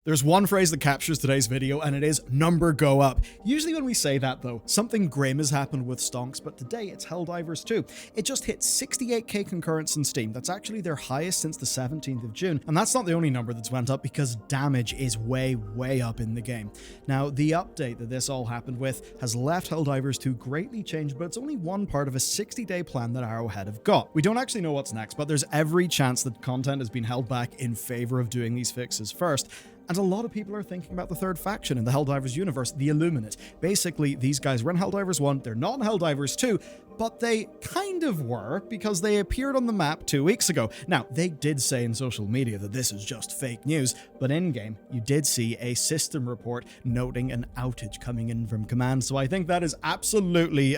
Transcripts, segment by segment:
There's one phrase that captures today's video, and it is number go up. Usually when we say that though, something grim has happened with stonks, but today it's Helldivers 2. It just hit 68k concurrents in Steam. That's actually their highest since the 17th of June. And that's not the only number that's went up, because damage is way up in the game. Now, the update that this all happened with has left Helldivers 2 greatly changed, but it's only one part of a 60-day plan that Arrowhead have got. We don't actually know what's next, but there's every chance that content has been held back in favor of doing these fixes first. And a lot of people are thinking about the third faction in the Helldivers universe, the Illuminate. Basically, these guys were in Helldivers 1, they're not in Helldivers 2, but they kind of were, because they appeared on the map 2 weeks ago. Now, they did say in social media that this is just fake news, but in-game, you did see a system report noting an outage coming in from command, so I think that is absolutely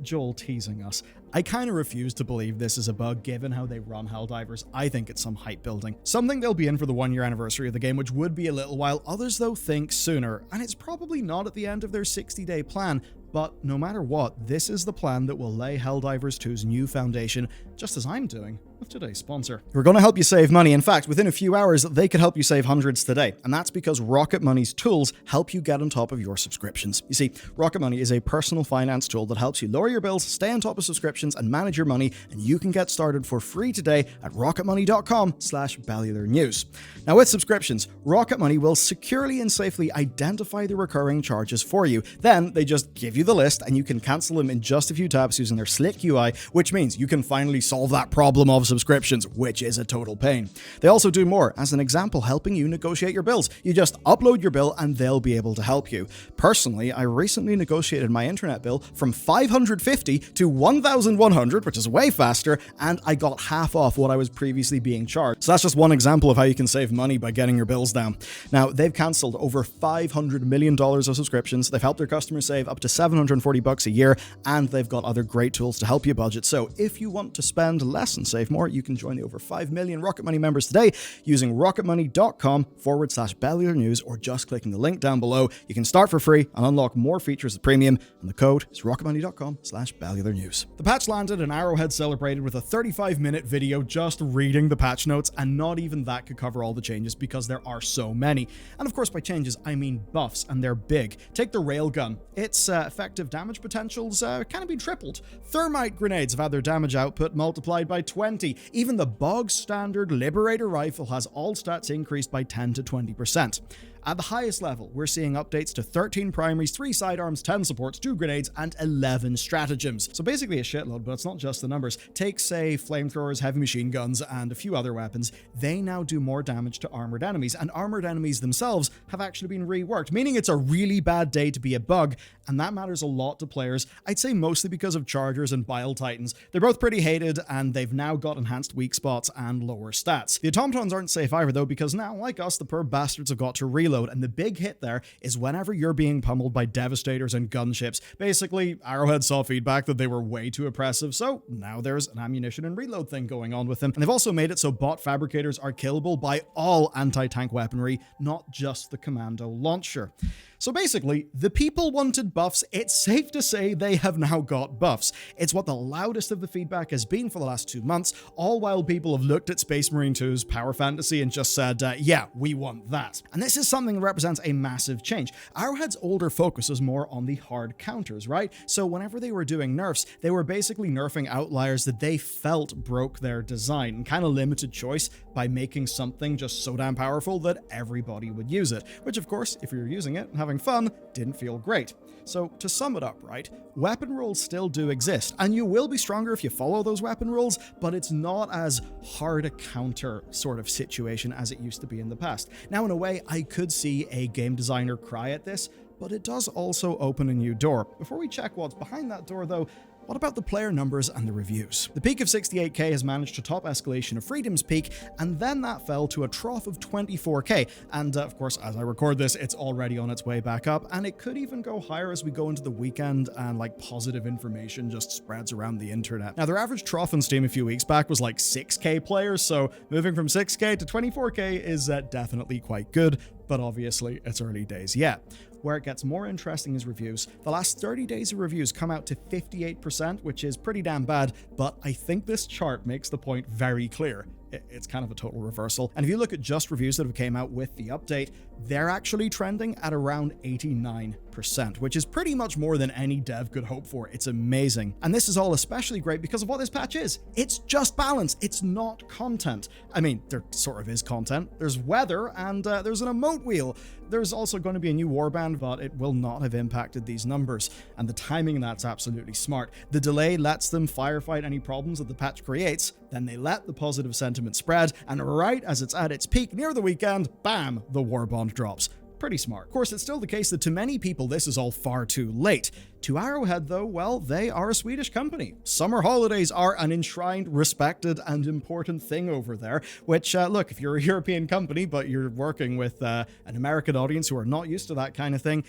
Joel teasing us. I kind of refuse to believe this is a bug given how they run Helldivers. I think it's some hype building. Something they'll be in for the 1 year anniversary of the game, which would be a little while. Others though think sooner, and it's probably not at the end of their 60-day plan. But no matter what, this is the plan that will lay Helldivers 2's new foundation, just as I'm doing with today's sponsor. We're going to help you save money. In fact, within a few hours, they could help you save hundreds today. And that's because Rocket Money's tools help you get on top of your subscriptions. You see, Rocket Money is a personal finance tool that helps you lower your bills, stay on top of subscriptions, and manage your money. And you can get started for free today at rocketmoney.com/Bellular News. Now, with subscriptions, Rocket Money will securely and safely identify the recurring charges for you. Then they just give you the list and you can cancel them in just a few taps using their slick UI, which means you can finally solve that problem of subscriptions, which is a total pain. They also do more, as an example, helping you negotiate your bills. You just upload your bill and they'll be able to help you. Personally, I recently negotiated my internet bill from $550 to $1,100, which is way faster, and I got half off what I was previously being charged. So that's just one example of how you can save money by getting your bills down. Now, they've cancelled over $500 million of subscriptions. They've helped their customers save up to $740 a year, and they've got other great tools to help you budget. So if you want to spend less and save more, you can join the over 5 million Rocket Money members today using rocketmoney.com/Bellular News, or just clicking the link down below. You can start for free and unlock more features with premium, and the code is rocketmoney.com/Bellular News. The patch landed and Arrowhead celebrated with a 35-minute video just reading the patch notes, and not even that could cover all the changes because there are so many. And of course, by changes, I mean buffs, and they're big. Take the railgun. Its effective damage potentials kind of been tripled. Thermite grenades have had their damage output multiplied by 20. Even the bog standard Liberator rifle has all stats increased by 10 to 20%. At the highest level, we're seeing updates to 13 primaries, 3 sidearms, 10 supports, 2 grenades, and 11 stratagems. So basically a shitload, but it's not just the numbers. Take, say, flamethrowers, heavy machine guns, and a few other weapons. They now do more damage to armored enemies, and armored enemies themselves have actually been reworked, meaning it's a really bad day to be a bug, and that matters a lot to players. I'd say mostly because of Chargers and Bile Titans. They're both pretty hated, and they've now got enhanced weak spots and lower stats. The automatons aren't safe either, though, because now, like us, the poor bastards have got to reload. And the big hit there is whenever you're being pummeled by devastators and gunships. Basically, Arrowhead saw feedback that they were way too oppressive, so now there's an ammunition and reload thing going on with them. And they've also made it so bot fabricators are killable by all anti-tank weaponry, not just the commando launcher. So basically, the people wanted buffs. It's safe to say they have now got buffs. It's what the loudest of the feedback has been for the last 2 months, all while people have looked at Space Marine 2's Power Fantasy and just said, yeah, we want that. And this is something that represents a massive change. Arrowhead's older focus was more on the hard counters, right? So whenever they were doing nerfs, they were basically nerfing outliers that they felt broke their design and kind of limited choice by making something just so damn powerful that everybody would use it, which of course, if you're using it and having fun, didn't feel great. So to sum it up, right, weapon rules still do exist, and you will be stronger if you follow those weapon rules, but it's not as hard a counter sort of situation as it used to be in the past. Now, in a way, I could see a game designer cry at this, but it does also open a new door. Before we check what's behind that door, though, what about the player numbers and the reviews? The peak of 68k has managed to top Escalation of Freedom's peak, and then that fell to a trough of 24k. And of course, as I record this, it's already on its way back up, and it could even go higher as we go into the weekend and positive information just spreads around the internet. Now, their average trough on Steam a few weeks back was 6k players, so moving from 6k to 24k is definitely quite good, but obviously it's early days yet. Where it gets more interesting is reviews. The last 30 days of reviews come out to 58%, which is pretty damn bad, but I think this chart makes the point very clear. It's kind of a total reversal. And if you look at just reviews that have came out with the update, they're actually trending at around 89%, which is pretty much more than any dev could hope for. It's amazing. And this is all especially great because of what this patch is. It's just balance. It's not content. I mean, there sort of is content. There's weather and there's an emote wheel. There's also going to be a new warband, but it will not have impacted these numbers. And the timing, that's absolutely smart. The delay lets them firefight any problems that the patch creates, then they let the positive sentiment spread, and right as it's at its peak near the weekend, bam, the warband drops. Pretty smart. Of course, it's still the case that to many people this is all far too late. To Arrowhead, though, well, they are a Swedish company. Summer holidays are an enshrined, respected, and important thing over there, which, look, if you're a European company, but you're working with an American audience who are not used to that kind of thing,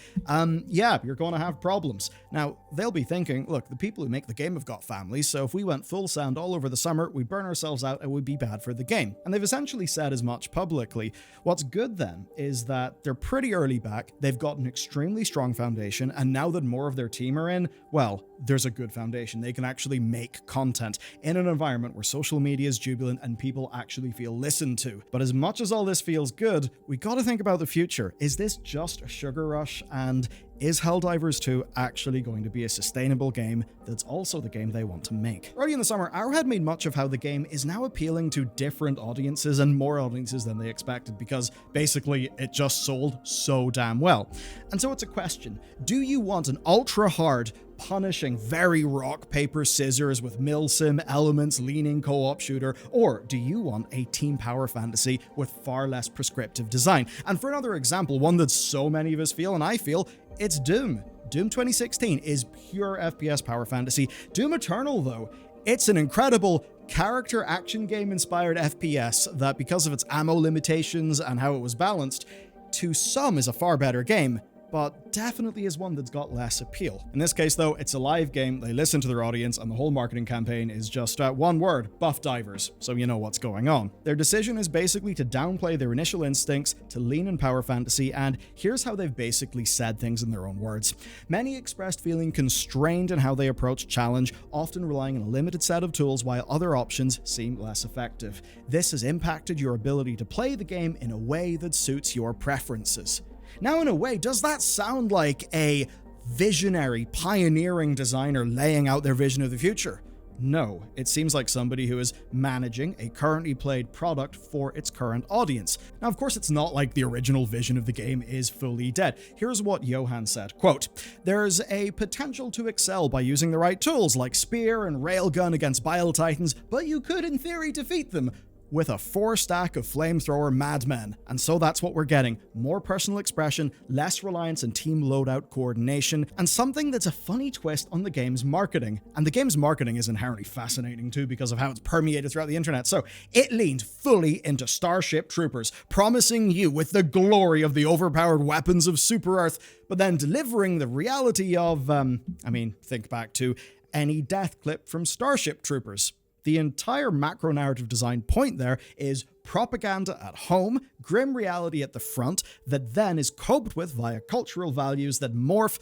yeah, you're going to have problems. Now, they'll be thinking, look, the people who make the game have got families, so if we went full sound all over the summer, we'd burn ourselves out, it would be bad for the game. And they've essentially said as much publicly. What's good, then, is that they're pretty early back, they've got an extremely strong foundation, and now that more of their team are in, well, there's a good foundation. They can actually make content in an environment where social media is jubilant and people actually feel listened to. But as much as all this feels good, we gotta think about the future. Is this just a sugar rush? And is Helldivers 2 actually going to be a sustainable game that's also the game they want to make? Early in the summer, Arrowhead made much of how the game is now appealing to different audiences and more audiences than they expected because basically it just sold so damn well. And so it's a question. Do you want an ultra-hard, punishing, very rock, paper, scissors with milsim elements leaning co-op shooter, or do you want a team power fantasy with far less prescriptive design? And for another example, one that so many of us feel, and I feel, it's Doom. Doom 2016 is pure FPS power fantasy. Doom Eternal, though, it's an incredible character action game inspired FPS that, because of its ammo limitations and how it was balanced, to some is a far better game, but definitely is one that's got less appeal. In this case, though, it's a live game, they listen to their audience, and the whole marketing campaign is just one word: buff divers, so you know what's going on. Their decision is basically to downplay their initial instincts, to lean in power fantasy, and here's how they've basically said things in their own words. Many expressed feeling constrained in how they approach challenge, often relying on a limited set of tools while other options seem less effective. This has impacted your ability to play the game in a way that suits your preferences. Now, in a way, does that sound like a visionary, pioneering designer laying out their vision of the future? No, it seems like somebody who is managing a currently played product for its current audience. Now, of course, it's not like the original vision of the game is fully dead. Here's what Johan said, quote, "There's a potential to excel by using the right tools like spear and railgun against Bile Titans, but you could in theory defeat them with a 4-stack of flamethrower madmen." And so that's what we're getting. More personal expression, less reliance on team loadout coordination, and something that's a funny twist on the game's marketing. And the game's marketing is inherently fascinating too because of how it's permeated throughout the internet. So it leaned fully into Starship Troopers, promising you with the glory of the overpowered weapons of Super Earth, but then delivering the reality of, think back to any death clip from Starship Troopers. The entire macro narrative design point there is propaganda at home, grim reality at the front, that then is coped with via cultural values that morph,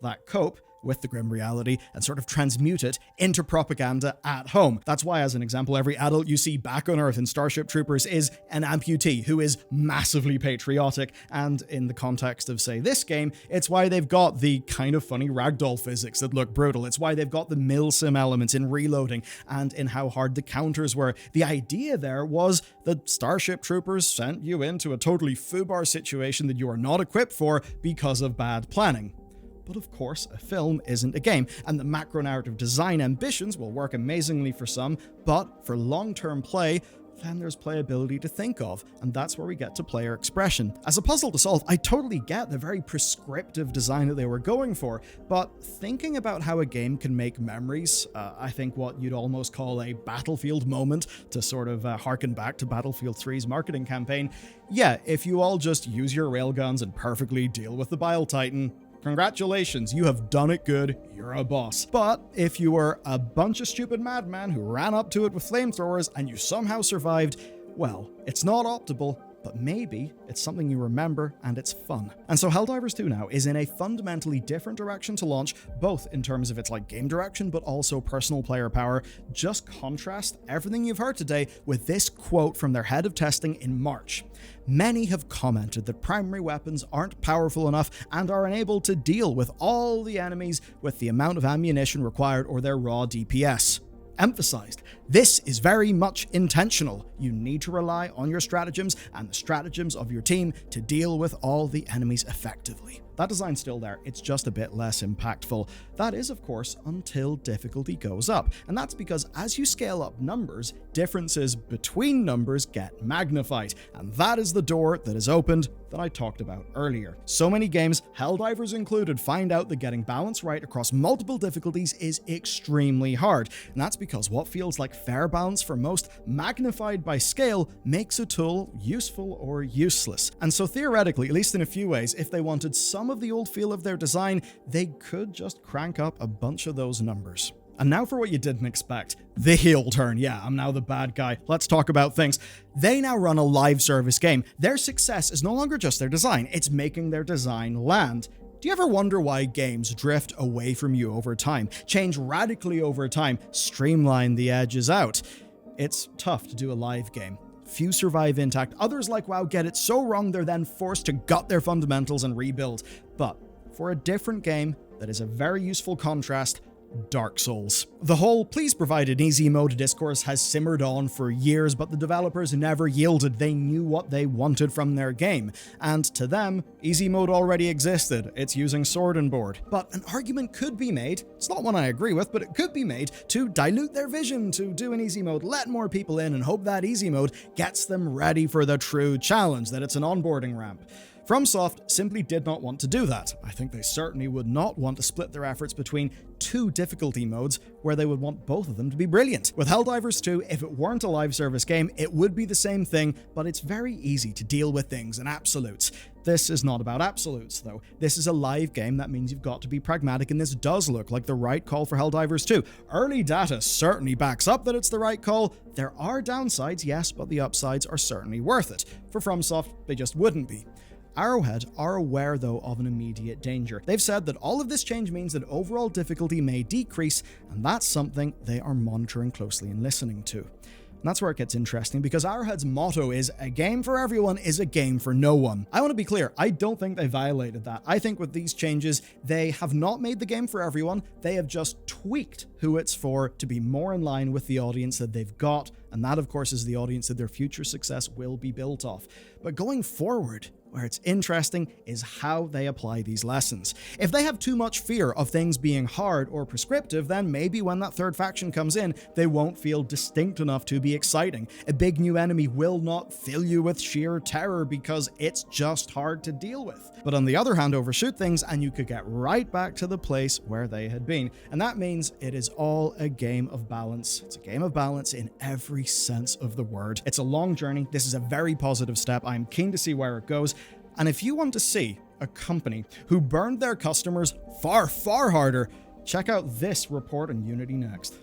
that cope with the grim reality and sort of transmute it into propaganda at home. That's why, as an example, every adult you see back on Earth in Starship Troopers is an amputee who is massively patriotic. And in the context of, say, this game, it's why they've got the kind of funny ragdoll physics that look brutal. It's why they've got the milsim elements in reloading and in how hard the counters were. The idea there was that Starship Troopers sent you into a totally foobar situation that you are not equipped for because of bad planning. But of course, a film isn't a game, and the macro-narrative design ambitions will work amazingly for some, but for long-term play, then there's playability to think of, and that's where we get to player expression. As a puzzle to solve, I totally get the very prescriptive design that they were going for, but thinking about how a game can make memories, I think what you'd almost call a Battlefield moment, to sort of harken back to Battlefield 3's marketing campaign, yeah, if you all just use your railguns and perfectly deal with the Bile Titan, congratulations, you have done it good, you're a boss. But if you were a bunch of stupid madmen who ran up to it with flamethrowers and you somehow survived, well, it's not optimal, but maybe it's something you remember and it's fun. And so Helldivers 2 now is in a fundamentally different direction to launch, both in terms of its game direction, but also personal player power. Just contrast everything you've heard today with this quote from their head of testing in March. Many have commented that primary weapons aren't powerful enough and are unable to deal with all the enemies with the amount of ammunition required or their raw DPS. Emphasized, this is very much intentional. You need to rely on your stratagems and the stratagems of your team to deal with all the enemies effectively. That design's still there, it's just a bit less impactful. That is, of course, until difficulty goes up, and that's because as you scale up numbers, differences between numbers get magnified, and that is the door that is opened that I talked about earlier. So many games, Helldivers included, find out that getting balance right across multiple difficulties is extremely hard, and that's because what feels like fair balance for most, magnified by scale, makes a tool useful or useless. And so theoretically, at least in a few ways, if they wanted some of the old feel of their design, they could just crank up a bunch of those numbers. And now for what you didn't expect, the heel turn. Yeah, I'm now the bad guy. Let's talk about things. They now run a live service game. Their success is no longer just their design, it's making their design land. Do you ever wonder why games drift away from you over time, change radically over time, streamline the edges out? It's tough to do a live game. Few survive intact, others like WoW get it so wrong they're then forced to gut their fundamentals and rebuild. But for a different game that is a very useful contrast, Dark Souls. The whole "please provide an easy mode" discourse has simmered on for years, but the developers never yielded. They knew what they wanted from their game, and to them, easy mode already existed. It's using Soared and board. But an argument could be made, it's not one I agree with, but it could be made to dilute their vision, to do an easy mode, let more people in, and hope that easy mode gets them ready for the true challenge, that it's an onboarding ramp. FromSoft simply did not want to do that. I think they certainly would not want to split their efforts between two difficulty modes where they would want both of them to be brilliant. With Helldivers 2, if it weren't a live service game, it would be the same thing, but it's very easy to deal with things in absolutes. This is not about absolutes, though. This is a live game, that means you've got to be pragmatic, and this does look like the right call for Helldivers 2. Early data certainly backs up that it's the right call. There are downsides, yes, but the upsides are certainly worth it. For FromSoft, they just wouldn't be. Arrowhead are aware, though, of an immediate danger. They've said that all of this change means that overall difficulty may decrease, and that's something they are monitoring closely and listening to. And that's where it gets interesting, because Arrowhead's motto is, "A game for everyone is a game for no one." I want to be clear, I don't think they violated that. I think with these changes, they have not made the game for everyone, they have just tweaked who it's for to be more in line with the audience that they've got, and that, of course, is the audience that their future success will be built off. But going forward, where it's interesting is how they apply these lessons. If they have too much fear of things being hard or prescriptive, then maybe when that third faction comes in, they won't feel distinct enough to be exciting. A big new enemy will not fill you with sheer terror because it's just hard to deal with. But on the other hand, overshoot things and you could get right back to the place where they had been. And that means it is all a game of balance. It's a game of balance in every sense of the word. It's a long journey. This is a very positive step. I'm keen to see where it goes. And if you want to see a company who burned their customers far, far harder, check out this report on Unity next.